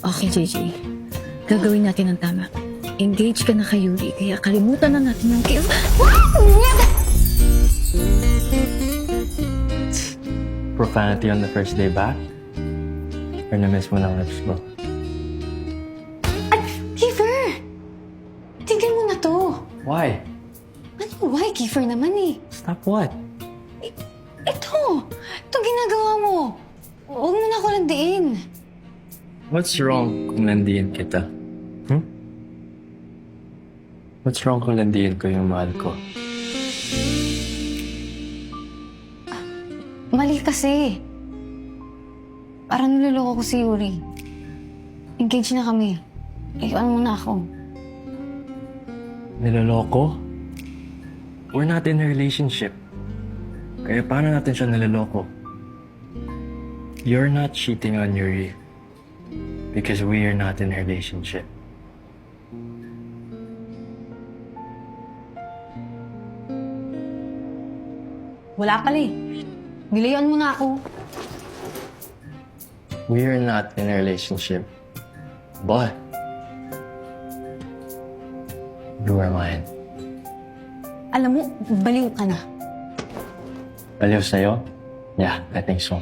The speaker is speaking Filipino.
Okay, JJ. Gagawin natin ang tama. Engage ka na kay Yuri, kaya kalimutan na natin yung kill. Profanity on the first day back? Or na-miss mo ng lips mo? Kiefer! Tignan mo na to. Why? Ano, why? Kiefer naman eh. Stop what? Ito ginagawa mo. Huwag mo na ako landiin. What's wrong kung nandiyan kita? What's wrong kung nandiyan ko yung mahal ko? Mali kasi. Parang niloloko ko si Yuri. Engage na kami. Ikaw mo na ako. Niloloko? We're not in a relationship. Kaya paano natin siya niloloko? You're not cheating on Yuri. Because we are not in a relationship. Wala pala eh. Nilayan mo na ako. We are not in a relationship. But you are mine. Alam mo, baliw ka na. Baliw sa'yo? Yeah, I think so.